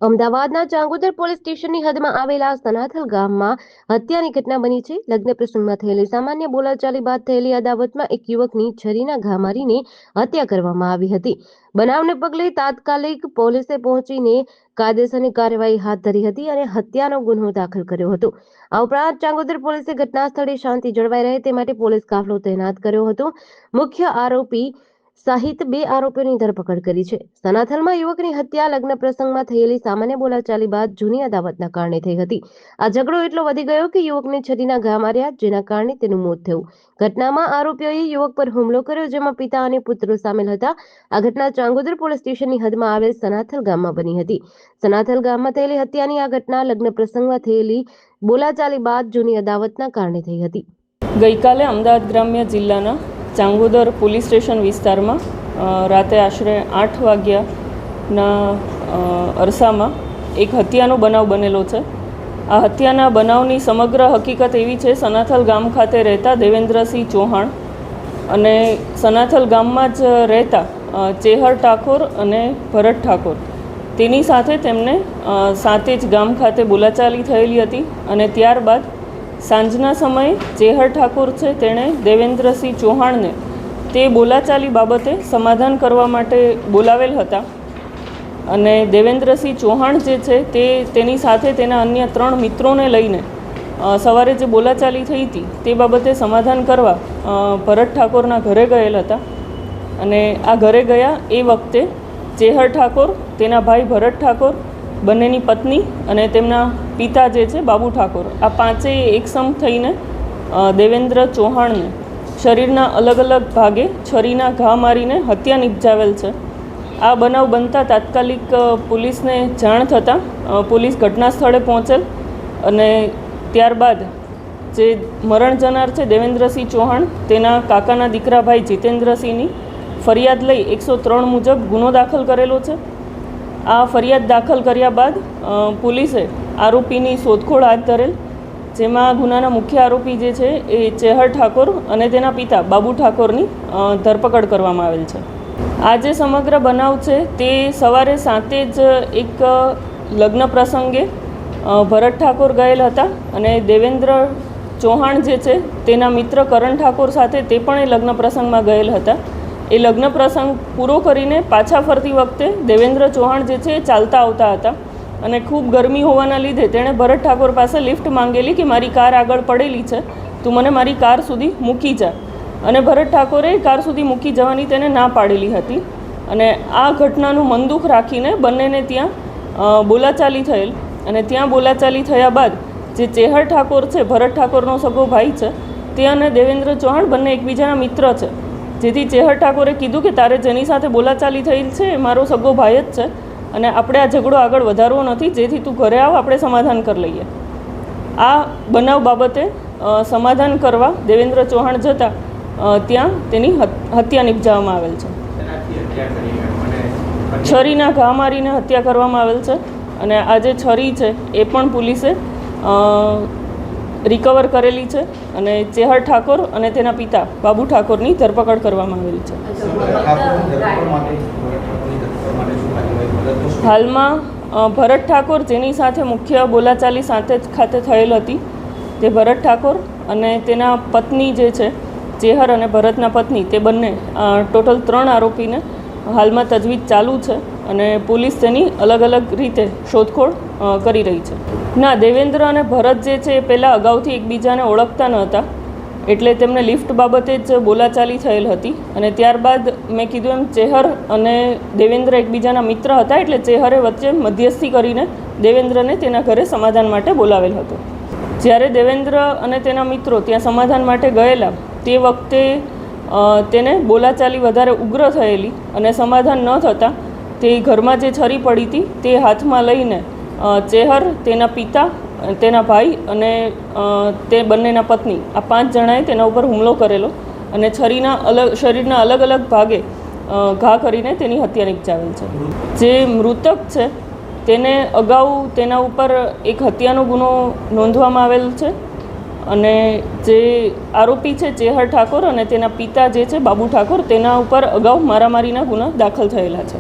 અમદાવાદના ચાંગોદર પોલીસ સ્ટેશનની હદમાં આવેલા સનાથલ ગામમાં હત્યાની ઘટના બની છે. લગ્ન પ્રસંગમાં થયેલી સામાન્ય બોલાચાલી બાદ થયેલી અદાવતમાં એક યુવકની છરીના ઘા મારીને હત્યા કરવામાં આવી હતી. બનાવને પગલે તાત્કાલિક પોલીસે પહોંચીને કાયદેસરની કાર્યવાહી હાથ ધરી હતી અને હત્યાનો ગુનો દાખલ કર્યો હતો. આ ઉપરાંત ચાંગોદર પોલીસે ઘટના સ્થળે શાંતિ જળવાઈ રહે તે માટે પોલીસ કાફલો તૈનાત કર્યો હતો. મુખ્ય આરોપી સહિત 2 આરોપીઓની ધરપકડ કરી છે. સનાથલમાં યુવકની હત્યા લગ્ન પ્રસંગમાં થયેલી સામાન્ય બોલાચાલી બાદ જૂની અદાવતના કારણે થઈ હતી. આ ઝઘડો એટલો વધી ગયો કે યુવકને છરીના ઘા માર્યા, જેના કારણે તેનું મોત થયું. ઘટનામાં આરોપીઓએ યુવક પર હુમલો કર્યો, જેમાં પિતા અને પુત્રો સામેલ હતા. આ ઘટના ચાંગોદર પોલીસ સ્ટેશનની હદમાં આવેલ સનાથલ ગામમાં બની હતી. સનાથલ ગામમાં થયેલી હત્યાની આ ઘટના લગ્ન પ્રસંગમાં થયેલી બોલાચાલી બાદ જૂની અદાવતના કારણે થઈ હતી. ગઈકાલે અમદાવાદ ગ્રામ્ય જિલ્લાના ચાંગોદર પોલીસ સ્ટેશન વિસ્તારમાં રાતે આશરે 8 વાગ્યાના અરસામાં એક હત્યાનો બનાવ બનેલો છે. આ હત્યાના બનાવની સમગ્ર હકીકત એવી છે, સનાથલ ગામ ખાતે રહેતા દેવેન્દ્રસિંહ ચૌહાણ અને સનાથલ ગામમાં જ રહેતા ચેહર ઠાકોર અને ભરત ઠાકોર, તેની સાથે તેમને સાતે જ ગામ ખાતે બોલાચાલી થયેલી હતી. અને ત્યારબાદ સાંજના સમયે ચેહર ઠાકોર છે તેણે દેવેન્દ્રસિંહ ચૌહાણને તે બોલાચાલી બાબતે સમાધાન કરવા માટે બોલાવેલ હતા. અને દેવેન્દ્રસિંહ ચૌહાણ જે છે તેની સાથે તેના અન્ય 3 મિત્રોને લઈને સવારે જે બોલાચાલી થઈ હતી તે બાબતે સમાધાન કરવા ભરત ઠાકોરના ઘરે ગયેલ હતા. અને આ ઘરે ગયા એ વખતે ચેહર ઠાકોર, તેના ભાઈ ભરત ઠાકોર, બંનેની પત્ની અને તેમના પિતા જે છે બાબુ ઠાકોર, આ પાંચેય એકસમ થઈને દેવેન્દ્ર ચૌહાણને શરીરના અલગ અલગ ભાગે છરીના ઘા મારીને હત્યા નિપજાવેલ છે. આ બનાવ બનતા તાત્કાલિક પોલીસને જાણ થતાં પોલીસ ઘટના સ્થળે પહોંચેલ અને ત્યારબાદ જે મરણ જનાર છે દેવેન્દ્રસિંહ ચૌહાણ, તેના કાકાના દીકરા ભાઈ જીતેન્દ્રસિંહની ફરિયાદ લઈ 103 મુજબ ગુનો દાખલ કરેલો છે. આ ફરિયાદ દાખલ કર્યા બાદ પોલીસે આરોપીની શોધખોળ હાથ ધરેલ, જેમાં ગુનાના મુખ્ય આરોપી જે છે એ ચેહર ઠાકોર અને તેના પિતા બાબુ ઠાકોરની ધરપકડ કરવામાં આવેલ છે. આ જે સમગ્ર બનાવ છે તે સવારે 7 જ એક લગ્ન પ્રસંગે ભરત ઠાકોર ગયેલ હતા અને દેવેન્દ્ર ચૌહાણ જે છે તેના મિત્ર કરણ ઠાકોર સાથે તે પણ એ લગ્ન પ્રસંગમાં ગયેલ હતા. એ લગ્ન પ્રસંગ પૂરો કરીને પાછા ફરતી વખતે દેવેન્દ્ર ચૌહાણ જે છે એ ચાલતા આવતા હતા અને ખૂબ ગરમી હોવાના લીધે તેણે ભરત ઠાકોર પાસે લિફ્ટ માંગેલી કે મારી કાર આગળ પડેલી છે, તું મને મારી કાર સુધી મૂકી જા. અને ભરત ઠાકોરે કાર સુધી મૂકી જવાની તેને ના પાડેલી હતી. અને આ ઘટનાનું મનદુખ રાખીને બંનેને ત્યાં બોલાચાલી થયેલ. અને ત્યાં બોલાચાલી થયા બાદ જે ચેહર ઠાકોર છે, ભરત ઠાકોરનો સગો ભાઈ છે, તે અને દેવેન્દ્ર ચૌહાણ બંને એકબીજાના મિત્ર છે. જેથી ચેહર ઠાકોરે કીધું કે તારે જેની સાથે બોલાચાલી થયેલ છે એ મારો સગો ભાઈ જ છે અને આપણે આ ઝઘડો આગળ વધારવો નથી, જેથી તું ઘરે આવ, આપણે સમાધાન કરી લઈએ. આ બનાવ બાબતે સમાધાન કરવા દેવેન્દ્ર ચૌહાણ જતાં ત્યાં તેની હત્યા નિપજાવવામાં આવેલ છે. છરીના ઘા મારીને હત્યા કરવામાં આવેલ છે. અને આ જે છરી છે એ પણ પોલીસે રિકવર કરેલી છે અને ચેહર ઠાકોર અને તેના પિતા બાબુ ઠાકોરની ધરપકડ કરવામાં આવેલી છે. હાલમાં ભરત ઠાકોર, જેની સાથે મુખ્ય બોલાચાલી સાથે જ ખાતે થયેલ હતી, તે ભરત ઠાકોર અને તેના પત્ની જે છે ચેહર અને ભરતના પત્ની, તે બંને ટોટલ 3 આરોપીને હાલમાં તજવીજ ચાલુ છે અને પોલીસ તેની અલગ અલગ રીતે શોધખોળ કરી રહી છે. ના, દેવેન્દ્ર અને ભરત જે છે એ પહેલાં અગાઉથી એકબીજાને ઓળખતા ન હતા, એટલે તેમને લિફ્ટ બાબતે જ બોલાચાલી થયેલ હતી. અને ત્યારબાદ મેં કીધું એમ ચેહર અને દેવેન્દ્ર એકબીજાના મિત્ર હતા, એટલે ચેહરે વચ્ચે મધ્યસ્થી કરીને દેવેન્દ્રને તેના ઘરે સમાધાન માટે બોલાવેલ હતો. જ્યારે દેવેન્દ્ર અને તેના મિત્રો ત્યાં સમાધાન માટે ગયેલા તે વખતે તેને બોલાચાલી વધારે ઉગ્ર થયેલી અને સમાધાન ન થતાં તે ઘરમાં જે છરી પડી હતી તે હાથમાં લઈને ચેહર, તેના પિતા, તેના ભાઈ અને તે બંનેના પત્ની, આ 5 જણાએ તેના ઉપર હુમલો કરેલો અને શરીરના અલગ અલગ ભાગે ઘા કરીને તેની હત્યા નિપજાવેલ છે. જે મૃતક છે તેને અગાઉ તેના ઉપર એક હત્યાનો ગુનો નોંધવામાં આવેલ છે અને જે આરોપી છે ચેહર ઠાકોર અને તેના પિતા જે છે બાબુ ઠાકોર, તેના ઉપર અગાઉ મારામારીના ગુના દાખલ થયેલા છે.